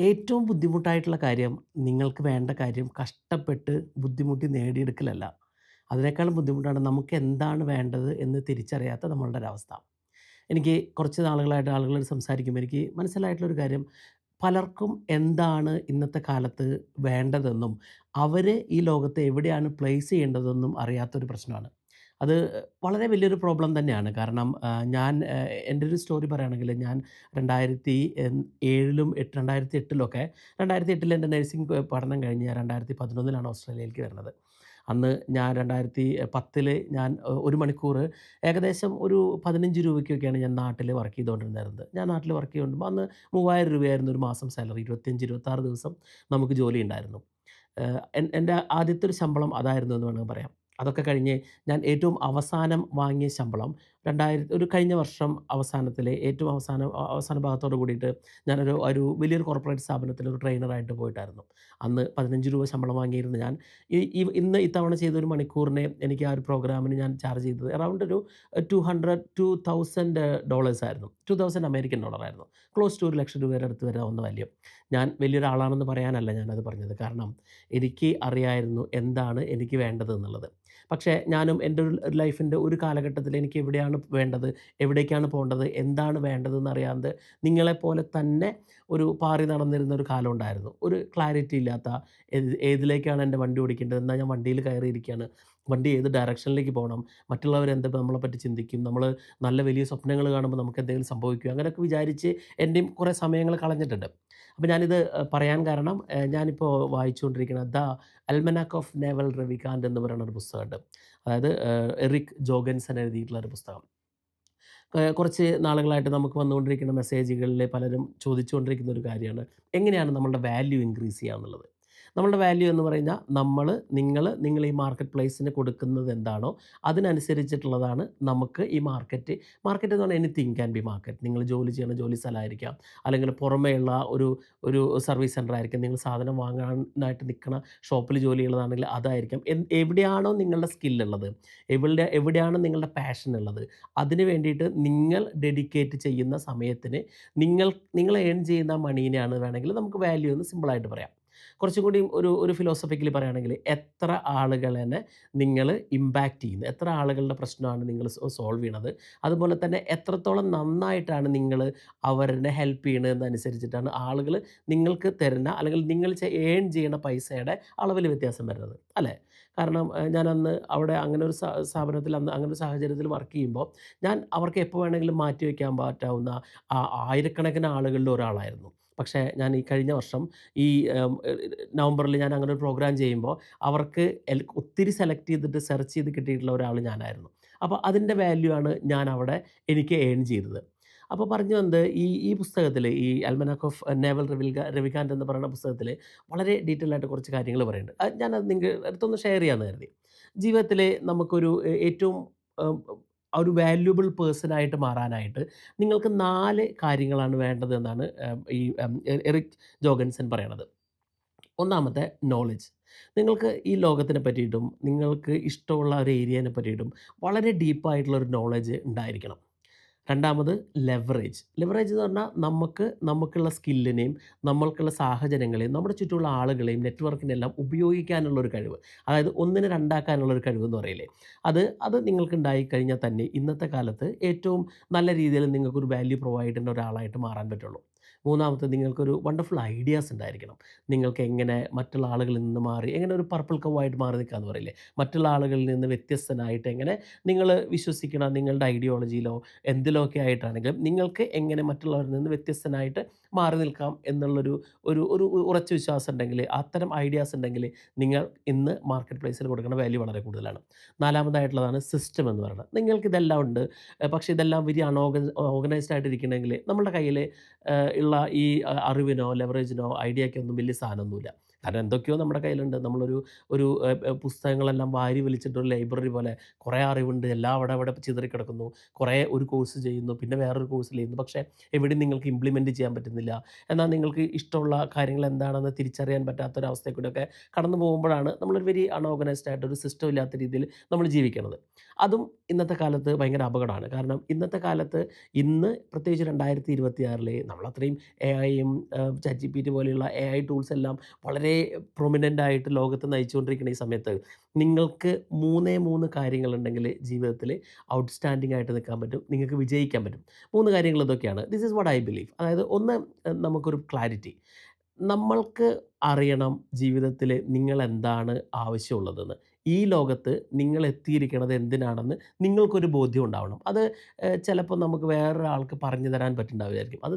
ഏറ്റവും ബുദ്ധിമുട്ടായിട്ടുള്ള കാര്യം നിങ്ങൾക്ക് വേണ്ട കാര്യം കഷ്ടപ്പെട്ട് ബുദ്ധിമുട്ടി നേടിയെടുക്കലല്ല. അതിനേക്കാളും ബുദ്ധിമുട്ടാണ് നമുക്ക് എന്താണ് വേണ്ടത് എന്ന് തിരിച്ചറിയാത്ത നമ്മളുടെ ഒരവസ്ഥ. എനിക്ക് കുറച്ച് നാളുകളായിട്ട് ആളുകളോട് സംസാരിക്കുമ്പോൾ എനിക്ക് മനസ്സിലായിട്ടുള്ളൊരു കാര്യം, പലർക്കും എന്താണ് ഇന്നത്തെ കാലത്ത് വേണ്ടതെന്നും അവര് ഈ ലോകത്ത് എവിടെയാണ് പ്ലേസ് ചെയ്യേണ്ടതെന്നും അറിയാത്തൊരു പ്രശ്നമാണ്. അത് വളരെ വലിയൊരു പ്രോബ്ലം തന്നെയാണ്. കാരണം ഞാൻ എൻ്റെ ഒരു സ്റ്റോറി പറയുകയാണെങ്കിൽ ഞാൻ 2007 2008 എൻ്റെ നഴ്സിംഗ് പഠനം കഴിഞ്ഞ് ഞാൻ 2011 ഓസ്ട്രേലിയയിലേക്ക് വരുന്നത്. അന്ന് ഞാൻ 2010 ഞാൻ 1 മണിക്കൂർ ഏകദേശം ഒരു രൂ. 15 ഞാൻ നാട്ടിൽ വർക്ക് ചെയ്തുകൊണ്ടിരുന്നത്. ഞാൻ നാട്ടിൽ വർക്ക് ചെയ്തുകൊണ്ടിരുമ്പോൾ അന്ന് രൂ. 3000 ഒരു മാസം സാലറി. 25, 26 ദിവസം നമുക്ക് ജോലി ഉണ്ടായിരുന്നു. എൻ്റെ ആദ്യത്തെ ഒരു ശമ്പളം അതായിരുന്നു എന്ന് വേണമെങ്കിൽ പറയാം. അതൊക്കെ കഴിഞ്ഞ് ഞാൻ ഏറ്റവും അവസാനം വാങ്ങിയ ശമ്പളം ഒരു കഴിഞ്ഞ വർഷം അവസാനത്തിലെ ഏറ്റവും അവസാന ഭാഗത്തോട് കൂടിയിട്ട് ഞാനൊരു ഒരു വലിയൊരു കോർപ്പറേറ്റ് സ്ഥാപനത്തിൽ ഒരു ട്രെയിനറായിട്ട് പോയിട്ടായിരുന്നു. അന്ന് രൂ. 15 ശമ്പളം വാങ്ങിയിരുന്ന ഞാൻ ഇന്ന് ഇത്തവണ ചെയ്ത ഒരു മണിക്കൂറിന് എനിക്ക് ആ ഒരു പ്രോഗ്രാമിന് ഞാൻ ചാർജ് ചെയ്തത് അറൗണ്ട് ഒരു 2000 ആയിരുന്നു. $2000 ആയിരുന്നു. ക്ലോസ് ടു ₹1,00,000 അടുത്ത് വരാവുന്ന വാല്യൂ. ഞാൻ വലിയൊരാളാണെന്ന് പറയാനല്ല ഞാനത് പറഞ്ഞത്. കാരണം എനിക്ക് അറിയായിരുന്നു എന്താണ് എനിക്ക് വേണ്ടതെന്നുള്ളത്. പക്ഷേ ഞാനും എൻ്റെ ഒരു ലൈഫിൻ്റെ ഒരു കാലഘട്ടത്തിൽ എനിക്ക് എവിടെയാണ് വേണ്ടത്, എവിടേക്കാണ് പോണ്ടത്, എന്താണ് വേണ്ടതെന്ന് അറിയാതെ നിങ്ങളെപ്പോലെ തന്നെ ഒരു പാറി നടന്നിരുന്ന ഒരു കാലം ഉണ്ടായിരുന്നു. ഒരു ക്ലാരിറ്റി ഇല്ലാത്ത ഏതിലേക്കാണ് എൻ്റെ വണ്ടി ഓടിക്കേണ്ടത്, എന്നാൽ ഞാൻ വണ്ടിയിൽ കയറിയിരിക്കുകയാണ്. വണ്ടി ഏത് ഡയറക്ഷനിലേക്ക് പോകണം, മറ്റുള്ളവരെന്ത് നമ്മളെപ്പറ്റി ചിന്തിക്കും, നമ്മൾ നല്ല വലിയ സ്വപ്നങ്ങൾ കാണുമ്പോൾ നമുക്ക് എന്തെങ്കിലും സംഭവിക്കുമോ, അങ്ങനെയൊക്കെ വിചാരിച്ച് എൻ്റെയും കുറേ സമയങ്ങൾ കളഞ്ഞിട്ടുണ്ട്. അപ്പോൾ ഞാനിത് പറയാൻ കാരണം ഞാനിപ്പോൾ വായിച്ചുകൊണ്ടിരിക്കുന്ന അൽമനാക്ക് ഓഫ് നേവൽ രവികാന്ത് എന്ന് പറയുന്ന ഒരു പുസ്തകമുണ്ട്. അതായത് എറിക് ജോഗൻസൺ എഴുതിയിട്ടുള്ള ഒരു പുസ്തകം. കുറച്ച് നാളുകളായിട്ട് നമുക്ക് വന്നുകൊണ്ടിരിക്കുന്ന മെസ്സേജുകളിൽ പലരും ചോദിച്ചുകൊണ്ടിരിക്കുന്ന ഒരു കാര്യമാണ്, എങ്ങനെയാണ് നമ്മളുടെ വാല്യൂ ഇൻക്രീസ് ചെയ്യുക എന്നുള്ളത്. നമ്മളുടെ വാല്യൂ എന്ന് പറഞ്ഞാൽ നിങ്ങൾ ഈ മാർക്കറ്റ് പ്ലേസിന് കൊടുക്കുന്നത് എന്താണോ അതിനനുസരിച്ചിട്ടുള്ളതാണ് നമുക്ക് ഈ മാർക്കറ്റ്. മാർക്കറ്റ് എന്ന് പറഞ്ഞാൽ എനിത്തിങ് ക്യാൻ ബി മാർക്കറ്റ്. നിങ്ങൾ ജോലി ചെയ്യുന്ന ജോലി സ്ഥലമായിരിക്കാം, അല്ലെങ്കിൽ പുറമേയുള്ള ഒരു ഒരു സർവീസ് സെൻ്റർ ആയിരിക്കും, നിങ്ങൾ സാധനം വാങ്ങാനായിട്ട് നിൽക്കുന്ന ഷോപ്പിൽ ജോലി ചെയ്യുന്നതാണെങ്കിൽ അതായിരിക്കാം. എവിടെയാണോ നിങ്ങളുടെ സ്കില്ലുള്ളത്, എവിടെയാണ് നിങ്ങളുടെ പാഷൻ ഉള്ളത്, അതിന് വേണ്ടിയിട്ട് നിങ്ങൾ ഡെഡിക്കേറ്റ് ചെയ്യുന്ന സമയത്തിന് നിങ്ങൾ ഏൺ ചെയ്യുന്ന മണീനെയാണ് വേണമെങ്കിൽ നമുക്ക് വാല്യൂ എന്ന് സിമ്പിളായിട്ട് പറയാം. കുറച്ചും കൂടി ഒരു ഫിലോസഫിക്കലി പറയുകയാണെങ്കിൽ എത്ര ആളുകളെ നിങ്ങൾ ഇമ്പാക്റ്റ് ചെയ്യുന്നു, എത്ര ആളുകളുടെ പ്രശ്നമാണ് നിങ്ങൾ സോൾവ് ചെയ്യണത്, അതുപോലെ തന്നെ എത്രത്തോളം നന്നായിട്ടാണ് നിങ്ങൾ അവരെ ഹെൽപ്പ് ചെയ്യണതെന്നനുസരിച്ചിട്ടാണ് ആളുകൾ നിങ്ങൾക്ക് തരുന്ന അല്ലെങ്കിൽ നിങ്ങൾ ഏൺ ചെയ്യണ പൈസയുടെ അളവിൽ വ്യത്യാസം വരുന്നത് അല്ലേ. കാരണം ഞാനന്ന് അവിടെ അങ്ങനെ ഒരു സ്ഥാപനത്തിൽ അന്ന് അങ്ങനെ ഒരു സാഹചര്യത്തിൽ വർക്ക് ചെയ്യുമ്പോൾ ഞാൻ അവർക്ക് എപ്പോൾ വേണമെങ്കിലും മാറ്റി വയ്ക്കാൻ പറ്റാവുന്ന ആയിരക്കണക്കിന് ആളുകളിൽ ഒരാളായിരുന്നു. പക്ഷേ ഞാൻ ഈ കഴിഞ്ഞ വർഷം ഈ നവംബറിൽ ഞാൻ അങ്ങനെ ഒരു പ്രോഗ്രാം ചെയ്യുമ്പോൾ അവർക്ക് ഒത്തിരി സെലക്ട് ചെയ്തിട്ട് സെർച്ച് ചെയ്ത് കിട്ടിയിട്ടുള്ള ഒരാൾ ഞാനായിരുന്നു. അപ്പോൾ അതിൻ്റെ വാല്യൂ ആണ് ഞാൻ അവിടെ എനിക്ക് ഏൺ ചെയ്തത്. അപ്പോൾ പറഞ്ഞു വന്നത് ഈ പുസ്തകത്തിൽ ഈ അൽമനാക്ക് ഓഫ് നേവൽ രവികാന്ത് എന്ന് പറയുന്ന പുസ്തകത്തിൽ വളരെ ഡീറ്റെയിൽ ആയിട്ട് കുറച്ച് കാര്യങ്ങൾ പറയുന്നുണ്ട്. ഞാനത് നിങ്ങളുടെ അടുത്തൊന്ന് ഷെയർ ചെയ്യാമെന്ന് കരുതി. ജീവിതത്തിൽ നമുക്കൊരു ഏറ്റവും ഒരു വാല്യുബിൾ പേഴ്സൺ ആയിട്ട് മാറാനായിട്ട് നിങ്ങൾക്ക് 4 കാര്യങ്ങളാണ് വേണ്ടത് എന്നാണ് എറിക് ജോഗൻസൺ പറയണത്. ഒന്നാമത്തെ നോളഡ്ജ്. നിങ്ങൾക്ക് ഈ ലോകത്തിനെ പറ്റിയിട്ടും നിങ്ങൾക്ക് ഇഷ്ടമുള്ള ഒരു ഏരിയേനെ പറ്റിയിട്ടും വളരെ ഡീപ്പായിട്ടുള്ള ഒരു നോളഡ്ജ് ഉണ്ടായിരിക്കണം. രണ്ടാമത് ലെവറേജ്. ലെവറേജ് എന്ന് പറഞ്ഞാൽ നമുക്കുള്ള സ്കില്ലിനെയും നമ്മൾക്കുള്ള സാഹചര്യങ്ങളെയും നമ്മുടെ ചുറ്റുമുള്ള ആളുകളെയും നെറ്റ്വർക്കിനെല്ലാം ഉപയോഗിക്കാനുള്ള ഒരു കഴിവ്. അതായത് ഒന്നിനെ രണ്ടാക്കാനുള്ള ഒരു കഴിവെന്ന് പറയില്ലേ. അത് നിങ്ങൾക്കുണ്ടായി കഴിഞ്ഞാൽ തന്നെ ഇന്നത്തെ കാലത്ത് ഏറ്റവും നല്ല രീതിയിൽ നിങ്ങൾക്കൊരു വാല്യൂ പ്രൊവൈഡ് ചെയ്യുന്ന ഒരാളായിട്ട് മാറാൻ പറ്റുള്ളൂ. മൂന്നാമത്തെ നിങ്ങൾക്കൊരു വണ്ടർഫുൾ ഐഡിയാസ് ഉണ്ടായിരിക്കണം. നിങ്ങൾക്ക് എങ്ങനെ മറ്റുള്ള ആളുകളിൽ നിന്ന് മാറി എങ്ങനെ ഒരു പർപ്പിൾ കൗവായിട്ട് മാറി നിൽക്കാന്ന് പറയില്ലേ. മറ്റുള്ള ആളുകളിൽ നിന്ന് വ്യത്യസ്തനായിട്ട് എങ്ങനെ നിങ്ങൾ വിശ്വസിക്കുന്ന നിങ്ങളുടെ ഐഡിയോളജിയിലോ എന്തിലൊക്കെ ആയിട്ടാണെങ്കിലും നിങ്ങൾക്ക് എങ്ങനെ മറ്റുള്ളവരിൽ നിന്ന് വ്യത്യസ്തനായിട്ട് മാറി നിൽക്കാം എന്നുള്ളൊരു ഒരു ഒരു ഉറച്ച വിശ്വാസം ഉണ്ടെങ്കിൽ, അത്തരം ഐഡിയാസ് ഉണ്ടെങ്കിൽ നിങ്ങൾ ഇന്ന് മാർക്കറ്റ് പ്ലേസിൽ കൊടുക്കുന്ന വാല്യൂ വളരെ കൂടുതലാണ്. നാലാമതായിട്ടുള്ളതാണ് സിസ്റ്റം എന്ന് പറയുന്നത്. നിങ്ങൾക്കിതെല്ലാം ഉണ്ട്. പക്ഷേ ഇതെല്ലാം വലിയ ഓർഗനൈസ്ഡ് ആയിട്ടിരിക്കണമെങ്കിൽ നമ്മുടെ കയ്യിൽ ഉള്ള ഈ അറിവിനോ ലെവറേജിനോ ഐഡിയയ്ക്കൊന്നും വലിയ സാധനമൊന്നുമില്ല. കാരണം എന്തൊക്കെയോ നമ്മുടെ കയ്യിലുണ്ട്. നമ്മളൊരു ഒരു പുസ്തകങ്ങളെല്ലാം വാരി വലിച്ചിട്ടൊരു ലൈബ്രറി പോലെ കുറേ അറിവുണ്ട്. എല്ലാം അവിടെ അവിടെ ചിതറിക്കിടക്കുന്നു. കുറേ ഒരു കോഴ്സ് ചെയ്യുന്നു, പിന്നെ വേറൊരു കോഴ്സിൽ ചെയ്യുന്നു. പക്ഷേ എവിടെയും നിങ്ങൾക്ക് ഇംപ്ലിമെൻറ്റ് ചെയ്യാൻ പറ്റുന്നില്ല. എന്നാൽ നിങ്ങൾക്ക് ഇഷ്ടമുള്ള കാര്യങ്ങൾ എന്താണെന്ന് തിരിച്ചറിയാൻ പറ്റാത്തൊരവസ്ഥയിൽ കൂടെയൊക്കെ കടന്നു പോകുമ്പോഴാണ് നമ്മളൊരു വെരി അൺഓർഗനൈസ്ഡ് ആയിട്ട് ഒരു സിസ്റ്റം ഇല്ലാത്ത രീതിയിൽ നമ്മൾ ജീവിക്കുന്നത്. അതും ഇന്നത്തെ കാലത്ത് ഭയങ്കര അപകടമാണ്. കാരണം ഇന്നത്തെ കാലത്ത് ഇന്ന് പ്രത്യേകിച്ച് 2026 നമ്മളത്രയും എഐയും ChatGPT പോലെയുള്ള എഐ ടൂൾസ് എല്ലാം വളരെ പ്രൊമിനൻ്റ് ആയിട്ട് ലോകത്ത് നയിച്ചുകൊണ്ടിരിക്കുന്ന ഈ സമയത്ത് നിങ്ങൾക്ക് 3 കാര്യങ്ങളുണ്ടെങ്കിൽ ജീവിതത്തിൽ ഔട്ട്സ്റ്റാൻഡിംഗ് ആയിട്ട് നിൽക്കാൻ പറ്റും. നിങ്ങൾക്ക് വിജയിക്കാൻ പറ്റും. 3 കാര്യങ്ങൾ ഇതൊക്കെയാണ്. This is what I believe. അതായത് ഒന്ന് നമുക്കൊരു ക്ലാരിറ്റി. നമ്മൾക്ക് അറിയണം ജീവിതത്തിൽ നിങ്ങളെന്താണ് ആവശ്യമുള്ളതെന്ന്. ഈ ലോകത്ത് നിങ്ങൾ എത്തിയിരിക്കണത് എന്തിനാണെന്ന് നിങ്ങൾക്കൊരു ബോധ്യം ഉണ്ടാവണം. അത് ചിലപ്പോൾ നമുക്ക് വേറൊരാൾക്ക് പറഞ്ഞു തരാൻ പറ്റുന്നുണ്ടാവില്ലായിരിക്കും. അത്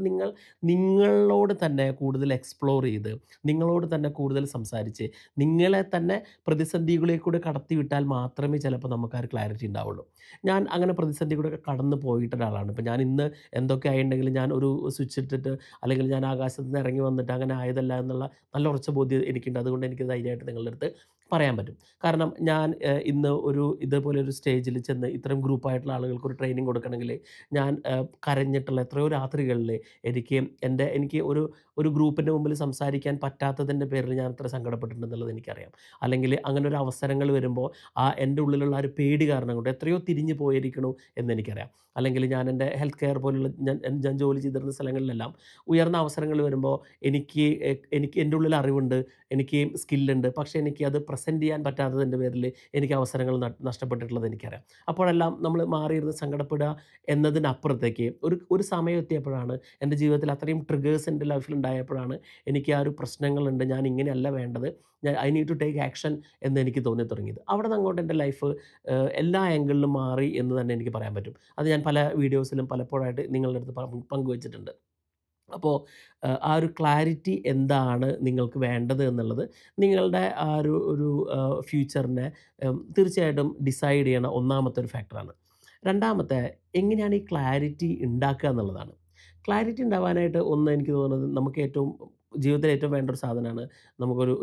നിങ്ങളോട് തന്നെ കൂടുതൽ എക്സ്പ്ലോർ ചെയ്ത്, നിങ്ങളോട് തന്നെ കൂടുതൽ സംസാരിച്ച്, നിങ്ങളെ തന്നെ പ്രതിസന്ധികളിൽ കൂടെ കടത്തിവിട്ടാൽ മാത്രമേ ചിലപ്പോൾ നമുക്ക് ആ ഒരു ക്ലാരിറ്റി ഉണ്ടാവുള്ളൂ. ഞാൻ അങ്ങനെ പ്രതിസന്ധി കൂടെയൊക്കെ കടന്ന് പോയിട്ടൊരാളാണ്. ഇപ്പം ഞാൻ ഇന്ന് എന്തൊക്കെ ആയിട്ടുണ്ടെങ്കിലും ഞാൻ ഒരു സ്വിച്ച് ഇട്ടിട്ട് അല്ലെങ്കിൽ ഞാൻ ആകാശത്ത് നിന്ന് ഇറങ്ങി വന്നിട്ട് അങ്ങനെ ആയതല്ല എന്നുള്ള നല്ല ഉറച്ച ബോധ്യം എനിക്കുണ്ട്. അതുകൊണ്ട് എനിക്ക് ധൈര്യമായിട്ട് നിങ്ങളുടെ അടുത്ത് പറയാൻ പറ്റും. കാരണം ഞാൻ ഇന്ന് ഒരു ഇതേപോലെ ഒരു സ്റ്റേജിൽ ചെന്ന് ഇത്രയും ഗ്രൂപ്പായിട്ടുള്ള ആളുകൾക്ക് ഒരു ട്രെയിനിങ് കൊടുക്കണമെങ്കിൽ ഞാൻ കരഞ്ഞിട്ടുള്ള എത്രയോ രാത്രികളിൽ എനിക്ക് ഒരു ഗ്രൂപ്പിൻ്റെ മുമ്പിൽ സംസാരിക്കാൻ പറ്റാത്തതിൻ്റെ പേരിൽ ഞാൻ എത്ര സങ്കടപ്പെട്ടിട്ടുണ്ടെന്നുള്ളത് എനിക്കറിയാം. അല്ലെങ്കിൽ അങ്ങനെ ഒരു അവസരങ്ങൾ വരുമ്പോൾ എൻ്റെ ഉള്ളിലുള്ള ആ ഒരു പേടി കാരണം കൊണ്ട് എത്രയോ തിരിഞ്ഞു പോയിരിക്കണു എന്നെനിക്കറിയാം. അല്ലെങ്കിൽ ഞാൻ എൻ്റെ ഹെൽത്ത് കെയർ പോലുള്ള ഞാൻ ഞാൻ ജോലി ചെയ്തിരുന്ന സ്ഥലങ്ങളിലെല്ലാം ഉയർന്ന അവസരങ്ങൾ വരുമ്പോൾ എനിക്ക് എൻ്റെ ഉള്ളിൽ അറിവുണ്ട്, എനിക്ക് സ്കില്ലുണ്ട്. പക്ഷേ എനിക്കത് പ്രസൻറ്റ് ചെയ്യാൻ പറ്റാത്തതിൻ്റെ പേരിൽ എനിക്ക് അവസരങ്ങൾ നഷ്ടപ്പെട്ടിട്ടുള്ളത് എനിക്കറിയാം. അപ്പോഴെല്ലാം നമ്മൾ മാറിയിരുന്ന് സങ്കടപ്പെടുക എന്നതിനപ്പുറത്തേക്ക് ഒരു ഒരു സമയം എത്തിയപ്പോഴാണ് എൻ്റെ ജീവിതത്തിൽ അത്രയും ട്രിഗേഴ്സ് എൻ്റെ ലൈഫിൽ ഉണ്ടായപ്പോഴാണ് എനിക്ക് ആ ഒരു പ്രശ്നങ്ങളുണ്ട്, ഞാൻ ഇങ്ങനെയല്ല വേണ്ടത്, I need to take action എന്ന് എനിക്ക് തോന്നി തുടങ്ങിയത്. അവിടെ നിന്ന് അങ്ങോട്ട് എൻ്റെ ലൈഫ് എല്ലാ ആംഗിളിലും മാറി എന്ന് തന്നെ എനിക്ക് പറയാൻ പറ്റും. അത് ഞാൻ പല വീഡിയോസിലും പലപ്പോഴായിട്ട് നിങ്ങളുടെ അടുത്ത് പങ്കുവച്ചിട്ടുണ്ട്. അപ്പോൾ ആ ഒരു ക്ലാരിറ്റി എന്താണ് നിങ്ങൾക്ക് വേണ്ടത് എന്നുള്ളത് നിങ്ങളുടെ ആ ഒരു ഫ്യൂച്ചറിനെ തീർച്ചയായിട്ടും ഡിസൈഡ് ചെയ്യണ ഒന്നാമത്തെ ഒരു ഫാക്ടറാണ്. രണ്ടാമത്തെ എങ്ങനെയാണ് ഈ ക്ലാരിറ്റി ഉണ്ടാക്കുക എന്നുള്ളതാണ്. ക്ലാരിറ്റി ഉണ്ടാവാനായിട്ട് ഒന്ന് എനിക്ക് തോന്നുന്നത് നമുക്ക് ഏറ്റവും ജീവിതത്തിൽ ഏറ്റവും വേണ്ട ഒരു സാധനമാണ്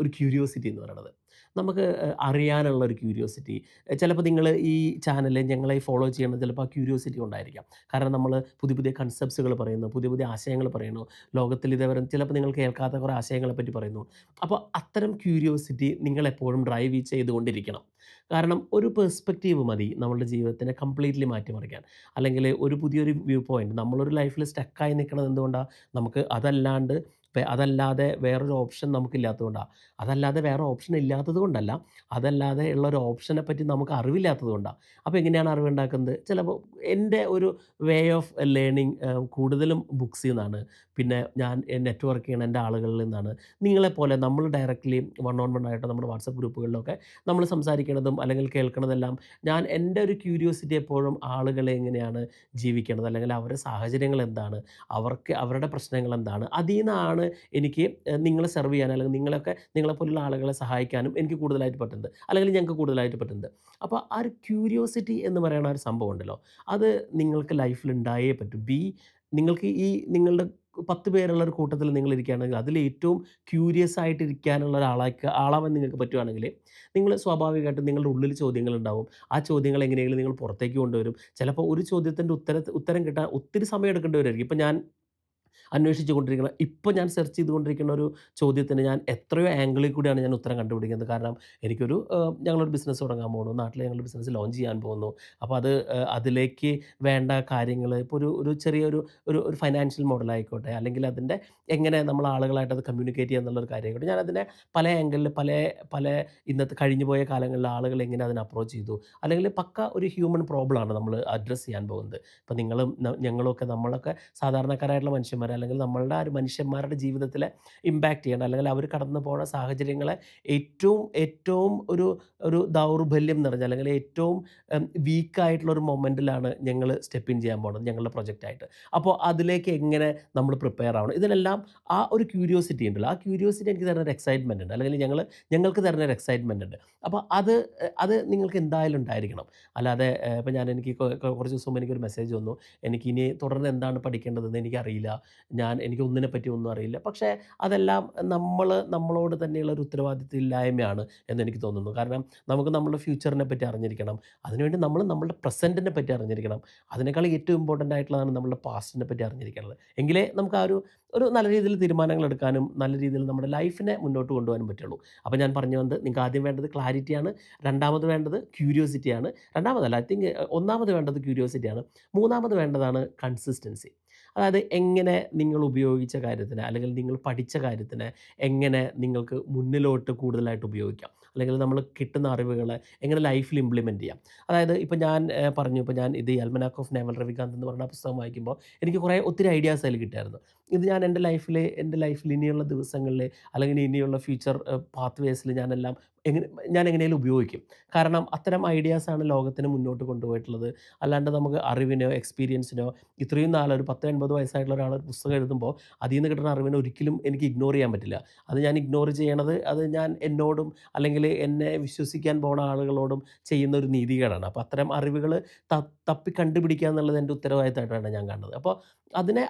ഒരു ക്യൂരിയോസിറ്റി എന്ന് പറയുന്നത്. നമുക്ക് അറിയാനുള്ള ഒരു ക്യൂരിയോസിറ്റി. ചിലപ്പോൾ നിങ്ങൾ ഈ ചാനൽ ഞങ്ങളെ ഫോളോ ചെയ്യുന്നത് ചിലപ്പോൾ ആ ക്യൂരിയോസിറ്റി കൊണ്ടായിരിക്കാം. കാരണം നമ്മൾ പുതിയ പുതിയ കൺസെപ്റ്റ്സുകൾ പറയുന്നു, പുതിയ പുതിയ ആശയങ്ങൾ പറയുന്നു, ലോകത്തിൽ ഇതേവരെ ചിലപ്പോൾ നിങ്ങൾ കേൾക്കാത്ത കുറേ ആശയങ്ങളെ പറ്റി പറയുന്നു. അപ്പോൾ അത്തരം ക്യൂരിയോസിറ്റി നിങ്ങളെപ്പോഴും ഡ്രൈവ് ചെയ്തുകൊണ്ടിരിക്കണം. കാരണം ഒരു പെർസ്പെക്റ്റീവ് മതി നമ്മളുടെ ജീവിതത്തിനെ കംപ്ലീറ്റ്ലി മാറ്റിമറിക്കാൻ. അല്ലെങ്കിൽ ഒരു പുതിയൊരു വ്യൂ പോയിന്റ് നമ്മളൊരു ലൈഫിൽ സ്റ്റക്കായി നിൽക്കുന്നത് എന്തുകൊണ്ടാണ്? നമുക്ക് അതല്ലാതെ വേറൊരു ഓപ്ഷൻ നമുക്കില്ലാത്തതുകൊണ്ടാണ്. അതല്ലാതെ വേറെ ഓപ്ഷൻ ഇല്ലാത്തത് കൊണ്ടല്ല, അതല്ലാതെ ഉള്ളൊരു ഓപ്ഷനെ പറ്റി നമുക്ക് അറിവില്ലാത്തത് കൊണ്ടാണ്. അപ്പോൾ എങ്ങനെയാണ് അറിവുണ്ടാക്കുന്നത്? ചിലപ്പോൾ എൻ്റെ ഒരു വേ ഓഫ് ലേണിംഗ് കൂടുതലും ബുക്സിൽ നിന്നാണ്. പിന്നെ ഞാൻ നെറ്റ്വർക്ക് ചെയ്യണ എൻ്റെ ആളുകളിൽ നിന്നാണ്. നിങ്ങളെപ്പോലെ നമ്മൾ ഡയറക്റ്റ്ലി വൺ ഓൺ വൺ ആയിട്ട് നമ്മുടെ വാട്സപ്പ് ഗ്രൂപ്പുകളിലൊക്കെ നമ്മൾ സംസാരിക്കണതും അല്ലെങ്കിൽ കേൾക്കണതെല്ലാം ഞാൻ എൻ്റെ ഒരു ക്യൂരിയോസിറ്റി എപ്പോഴും ആളുകളെ എങ്ങനെയാണ് ജീവിക്കണത്, അല്ലെങ്കിൽ അവരുടെ സാഹചര്യങ്ങൾ എന്താണ്, അവരുടെ പ്രശ്നങ്ങൾ എന്താണ്, അതിൽ നിന്നാണ് എനിക്ക് നിങ്ങളെ സെർവ് ചെയ്യാൻ അല്ലെങ്കിൽ നിങ്ങളെപ്പോലുള്ള ആളുകളെ സഹായിക്കാനും എനിക്ക് കൂടുതലായിട്ട് പറ്റുന്നത്, അല്ലെങ്കിൽ ഞങ്ങൾക്ക് കൂടുതലായിട്ട് പറ്റുന്നത്. അപ്പോൾ ആ ഒരു ക്യൂരിയോസിറ്റി എന്ന് പറയുന്ന ആ ഒരു സംഭവം ഉണ്ടല്ലോ, അത് നിങ്ങൾക്ക് ലൈഫിൽ ഉണ്ടായേ പറ്റൂ. നിങ്ങൾക്ക് നിങ്ങളുടെ 10 പേരുള്ള ഒരു കൂട്ടത്തിൽ നിങ്ങൾ ഇരിക്കുകയാണെങ്കിൽ അതിൽ ഏറ്റവും ക്യൂരിയസ് ആയിട്ട് ഇരിക്കാനുള്ള ആളാവാൻ നിങ്ങൾക്ക് പറ്റുവാണെങ്കിൽ നിങ്ങൾ സ്വാഭാവികമായിട്ടും നിങ്ങളുടെ ഉള്ളിൽ ചോദ്യങ്ങളുണ്ടാവും. ആ ചോദ്യങ്ങൾ എങ്ങനെയെങ്കിലും നിങ്ങൾ പുറത്തേക്ക് കൊണ്ടുവരും. ചിലപ്പോൾ ഒരു ചോദ്യത്തിൻ്റെ ഉത്തരം കിട്ടാൻ ഒത്തിരി സമയം എടുക്കേണ്ടി വരുമായിരിക്കും. ഇപ്പം ഞാൻ ഇപ്പോൾ ഞാൻ സെർച്ച് ചെയ്തുകൊണ്ടിരിക്കുന്ന ഒരു ചോദ്യത്തിന് ഞാൻ എത്രയോ ആംഗിളിൽ കൂടിയാണ് ഞാൻ ഉത്തരം കണ്ടുപിടിക്കുന്നത്. കാരണം ഞങ്ങളൊരു ബിസിനസ് തുടങ്ങാൻ പോകുന്നു. നാട്ടിൽ ഞങ്ങൾ ബിസിനസ് ലോഞ്ച് ചെയ്യാൻ പോകുന്നു. അപ്പോൾ അതിലേക്ക് വേണ്ട കാര്യങ്ങൾ ഇപ്പോൾ ഒരു ചെറിയൊരു ഒരു ഫൈനാൻഷ്യൽ മോഡലായിക്കോട്ടെ, അല്ലെങ്കിൽ അതിൻ്റെ എങ്ങനെ നമ്മൾ ആളുകളായിട്ട് അത് കമ്മ്യൂണിക്കേറ്റ് ചെയ്യുക എന്നുള്ളൊരു കാര്യമായിക്കോട്ടെ, ഞാനതിനെ പല ആംഗിളിൽ പല ഇന്നത്തെ കഴിഞ്ഞു പോയ കാലങ്ങളിൽ ആളുകൾ എങ്ങനെ അതിനെ അപ്രോച്ച് ചെയ്തു, അല്ലെങ്കിൽ പക്ക ഒരു ഹ്യൂമൻ പ്രോബ്ലമാണ് നമ്മൾ അഡ്രസ്സ് ചെയ്യാൻ പോകുന്നത്. ഇപ്പോൾ നമ്മളൊക്കെ സാധാരണക്കാരായിട്ടുള്ള മനുഷ്യന്മാർ, അല്ലെങ്കിൽ നമ്മളുടെ ആ ഒരു മനുഷ്യന്മാരുടെ ജീവിതത്തിലെ ഇമ്പാക്റ്റ് ചെയ്യണം, അല്ലെങ്കിൽ അവർ കടന്നു പോകുന്ന സാഹചര്യങ്ങളെ ഏറ്റവും ഏറ്റവും ഒരു ഒരു ദൗർബല്യം നിറഞ്ഞ, അല്ലെങ്കിൽ ഏറ്റവും വീക്കായിട്ടുള്ള ഒരു മൊമെൻറ്റിലാണ് ഞങ്ങൾ സ്റ്റെപ്പ് ഇൻ ചെയ്യാൻ പോകുന്നത് ഞങ്ങളുടെ പ്രൊജക്റ്റായിട്ട്. അപ്പോൾ അതിലേക്ക് എങ്ങനെ നമ്മൾ പ്രിപ്പയർ ആവണം, ഇതിനെല്ലാം ആ ഒരു ക്യൂരിയോസിറ്റി ഉണ്ടല്ലോ, ആ ക്യൂരിയോസിറ്റി എനിക്ക് തരുന്ന ഒരു എക്സൈറ്റ്മെൻ്റ് ഉണ്ട്, അല്ലെങ്കിൽ ഞങ്ങൾക്ക് തരുന്ന ഒരു എക്സൈറ്റ്മെൻ്റ് ഉണ്ട്. അപ്പോൾ അത് നിങ്ങൾക്ക് എന്തായാലും ഉണ്ടായിരിക്കണം. അല്ലാതെ ഇപ്പോൾ എനിക്ക് കുറച്ച് ദിവസം മുമ്പ് എനിക്കൊരു മെസ്സേജ് വന്നു, എനിക്കിനി തുടർന്ന് എന്താണ് പഠിക്കേണ്ടതെന്ന് എനിക്കറിയില്ല, എനിക്ക് ഒന്നിനെപ്പറ്റി ഒന്നും അറിയില്ല. പക്ഷേ അതെല്ലാം നമ്മളോട് തന്നെയുള്ള ഒരു ഉത്തരവാദിത്തമില്ലായ്മയാണ് എന്നെനിക്ക് തോന്നുന്നു. കാരണം നമുക്ക് നമ്മുടെ ഫ്യൂച്ചറിനെ പറ്റി അറിഞ്ഞിരിക്കണം. അതിനുവേണ്ടി നമ്മൾ നമ്മളുടെ പ്രസൻറ്റിനെ പറ്റി അറിഞ്ഞിരിക്കണം. അതിനേക്കാൾ ഏറ്റവും ഇമ്പോർട്ടൻ്റ് ആയിട്ടുള്ളതാണ് നമ്മളുടെ പാസ്റ്റിനെ പറ്റി അറിഞ്ഞിരിക്കേണ്ടത്. എങ്കിലേ നമുക്ക് ആ ഒരു നല്ല രീതിയിൽ തീരുമാനങ്ങൾ എടുക്കാനും നല്ല രീതിയിൽ നമ്മുടെ ലൈഫിനെ മുന്നോട്ട് കൊണ്ടുപോകാനും പറ്റുള്ളൂ. അപ്പോൾ ഞാൻ പറഞ്ഞു വന്നത് നിങ്ങൾക്ക് ആദ്യം വേണ്ടത് ക്ലാരിറ്റിയാണ്. രണ്ടാമത് വേണ്ടത് ക്യൂരിയോസിറ്റിയാണ്. രണ്ടാമതല്ല, ഐ തിങ്ക് ഒന്നാമത് വേണ്ടത് ക്യൂരിയോസിറ്റിയാണ്. മൂന്നാമത് വേണ്ടതാണ് കൺസിസ്റ്റൻസി. അതായത് എങ്ങനെ നിങ്ങൾ ഉപയോഗിച്ച കാര്യത്തിനെ അല്ലെങ്കിൽ നിങ്ങൾ പഠിച്ച കാര്യത്തിനെ എങ്ങനെ നിങ്ങൾക്ക് മുന്നിലോട്ട് കൂടുതലായിട്ട് ഉപയോഗിക്കാം. അല്ലെങ്കിൽ നമ്മൾ കിട്ടുന്ന അറിവുകളെ എങ്ങനെ ലൈഫിൽ ഇംപ്ലിമെൻറ്റ് ചെയ്യാം. അതായത് ഇപ്പോൾ ഞാൻ പറഞ്ഞു, ഇപ്പോൾ ഞാൻ ഇത് 'ആൽമനാക് ഓഫ് നേവൽ രവികാന്ത്' എന്ന് പറഞ്ഞ പുസ്തകം വായിക്കുമ്പോൾ എനിക്ക് ഒത്തിരി ഐഡിയാസ് അതിൽ കിട്ടിയായിരുന്നു. ഇത് ഞാൻ എൻ്റെ ലൈഫിൽ ഇനിയുള്ള ദിവസങ്ങളിൽ അല്ലെങ്കിൽ ഇനിയുള്ള ഫ്യൂച്ചർ പാത്വേസിൽ ഞാൻ എങ്ങനെയെങ്കിലും ഉപയോഗിക്കും. കാരണം അത്തരം ഐഡിയാസാണ് ലോകത്തിനെ മുന്നോട്ട് കൊണ്ടുപോയിട്ടുള്ളത്. അല്ലാണ്ട് നമുക്ക് അറിവിനോ എക്സ്പീരിയൻസിനോ ഇത്രയും നാൾ ഒരു 10, 80 വയസ്സായിട്ടുള്ള ഒരാൾ ഒരു പുസ്തകം എഴുതുമ്പോൾ അതിൽ നിന്ന് കിട്ടുന്ന അറിവിനെ ഒരിക്കലും എനിക്ക് ഇഗ്നോർ ചെയ്യാൻ പറ്റില്ല. അത് ഞാൻ ഇഗ്നോർ ചെയ്യണത് അത് ഞാൻ എന്നോടും അല്ലെങ്കിൽ എന്നെ വിശ്വസിക്കാൻ പോണ ആളുകളോടും ചെയ്യുന്ന ഒരു നീതികേടാണ്. അപ്പോൾ അത്തരം അറിവുകൾ തപ്പി കണ്ടുപിടിക്കുക എന്നുള്ളത് എൻ്റെ ഉത്തരവാദിത്തമായിട്ടാണ് ഞാൻ കാണുന്നത്. അപ്പോൾ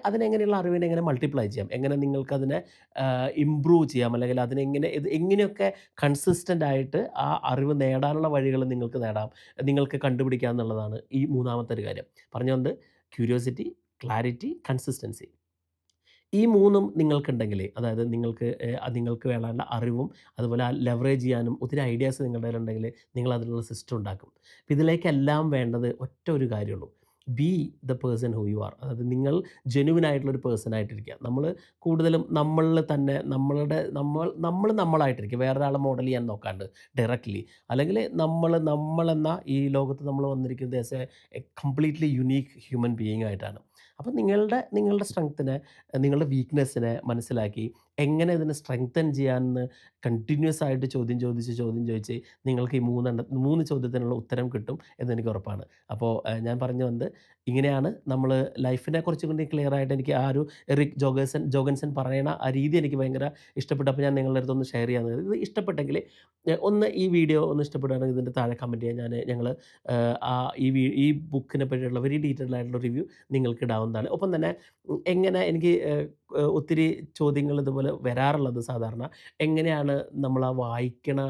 അതിനെങ്ങനെയുള്ള അറിവിനെ എങ്ങനെ മൾട്ടിപ്ലൈ ചെയ്യാം, എങ്ങനെ നിങ്ങൾക്കതിനെ ഇംപ്രൂവ് ചെയ്യാം, അല്ലെങ്കിൽ എങ്ങനെയൊക്കെ കൺസിസ്റ്റൻ്റ് ആയിട്ട് ആ അറിവ് നേടാനുള്ള വഴികൾ നിങ്ങൾക്ക് കണ്ടുപിടിക്കാം എന്നുള്ളതാണ് ഈ മൂന്നാമത്തെ ഒരു കാര്യം. പറഞ്ഞു വന്നത് ക്യൂരിയോസിറ്റി, ക്ലാരിറ്റി, കൺസിസ്റ്റൻസി. ഈ 3ഉം നിങ്ങൾക്കുണ്ടെങ്കിലേ, അതായത് നിങ്ങൾക്ക് വേണ്ട അറിവും അതുപോലെ ലെവറേജ് ചെയ്യാനും ഒത്തിരി ഐഡിയാസ് നിങ്ങളുടെ കയ്യിലുണ്ടെങ്കിൽ നിങ്ങൾ അതിനുള്ള സിസ്റ്റം ഉണ്ടാക്കും. അപ്പോൾ ഇതിലേക്കെല്ലാം വേണ്ടത് ഒറ്റ ഒരു കാര്യമുള്ളൂ. B the person who you are. അതായത് നിങ്ങൾ ജെന്യുവിൻ ആയിട്ടുള്ളൊരു പേഴ്സൺ ആയിട്ടിരിക്കുക. കൂടുതലും നമ്മളിൽ തന്നെ നമ്മളായിട്ടിരിക്കുക. വേറൊരാളെ മോഡൽ ചെയ്യാൻ നോക്കാണ്ട് ഡയറക്റ്റ്ലി. അല്ലെങ്കിൽ നമ്മളെന്ന ഈ ലോകത്ത് നമ്മൾ വന്നിരിക്കുന്നത് A completely unique human being ആയിട്ടാണ്. അപ്പോൾ നിങ്ങളുടെ സ്ട്രെങ്ത്തിനെ, നിങ്ങളുടെ വീക്ക്നെസ്സിനെ മനസ്സിലാക്കി എങ്ങനെ ഇതിനെ സ്ട്രെങ്തൻ ചെയ്യാമെന്ന് കണ്ടിന്യൂസ് ആയിട്ട് ചോദ്യം ചോദിച്ച് നിങ്ങൾക്ക് ഈ 3 ചോദ്യത്തിനുള്ള ഉത്തരം കിട്ടും എന്നെനിക്ക് ഉറപ്പാണ്. അപ്പോൾ ഞാൻ പറഞ്ഞു വന്നത് ഇങ്ങനെയാണ് നമ്മൾ ലൈഫിനെ കുറച്ചും കൂടി ക്ലിയർ ആയിട്ട് എനിക്ക് ആ ഒരു എറിക് ജോഗൻസൺ പറയണ ആ രീതി എനിക്ക് ഭയങ്കര ഇഷ്ടപ്പെട്ടു. അപ്പോൾ ഞാൻ നിങ്ങളുടെ അടുത്തൊന്ന് ഷെയർ ചെയ്യാൻ. ഇത് ഇഷ്ടപ്പെട്ടെങ്കിൽ ഒന്ന് ഈ വീഡിയോ ഒന്ന് ഇഷ്ടപ്പെടുകയാണെങ്കിൽ ഇതിൻ്റെ താഴെ കമൻറ്റ് ചെയ്യാൻ ഞങ്ങൾ ആ ഈ ബുക്കിനെ പറ്റിയുള്ള വെരി ഡീറ്റെയിൽഡ് ആയിട്ടുള്ള റിവ്യൂ നിങ്ങൾക്ക് ഇടാവുന്നതാണ്. ഒപ്പം തന്നെ എങ്ങനെ എനിക്ക് ഒത്തിരി ചോദ്യങ്ങൾ ഇതുപോലെ വരാറുള്ളത് സാധാരണ എങ്ങനെയാണ് നമ്മൾ ആ വായിക്കണ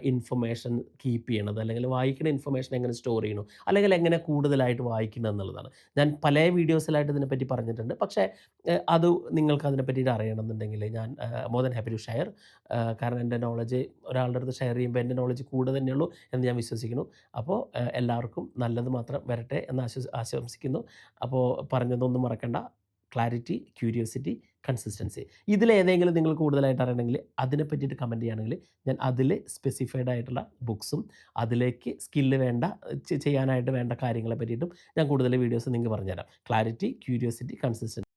ഇൻഫർമേഷൻ കീപ്പ് ചെയ്യണത്, അല്ലെങ്കിൽ വായിക്കണ ഇൻഫർമേഷൻ എങ്ങനെ സ്റ്റോർ ചെയ്യണു, അല്ലെങ്കിൽ എങ്ങനെ കൂടുതലായിട്ട് വായിക്കണം എന്നുള്ളതാണ്. ഞാൻ പല വീഡിയോസിലായിട്ട് ഇതിനെപ്പറ്റി പറഞ്ഞിട്ടുണ്ട്. പക്ഷേ അത് നിങ്ങൾക്ക് അതിനെ പറ്റിയിട്ട് അറിയണമെന്നുണ്ടെങ്കിൽ ഞാൻ more than happy to share. കാരണം എൻ്റെ നോളജ് ഒരാളുടെ അടുത്ത് ഷെയർ ചെയ്യുമ്പോൾ എൻ്റെ നോളജ് കൂടെ തന്നെയുള്ളൂ എന്ന് ഞാൻ വിശ്വസിക്കുന്നു. അപ്പോൾ എല്ലാവർക്കും നല്ലത് മാത്രം വരട്ടെ എന്ന് ആശംസിക്കുന്നു. അപ്പോൾ പറഞ്ഞതൊന്നും മറക്കണ്ട. Clarity, curiosity, consistency. ഇതിലേതെങ്കിലും നിങ്ങൾ കൂടുതലായിട്ട് അറിയണമെങ്കിൽ അതിനെ പറ്റിയിട്ട് കമൻറ്റ് ചെയ്യുകയാണെങ്കിൽ ഞാൻ അതിൽ സ്പെസിഫൈഡ് ആയിട്ടുള്ള ബുക്സും അതിലേക്ക് സ്കില്ല് വേണ്ട ചെയ്യാനായിട്ട് വേണ്ട കാര്യങ്ങളെ പറ്റിയിട്ടും ഞാൻ കൂടുതൽ വീഡിയോസ് നിങ്ങൾക്ക് പറഞ്ഞുതരാം. Clarity, curiosity, consistency.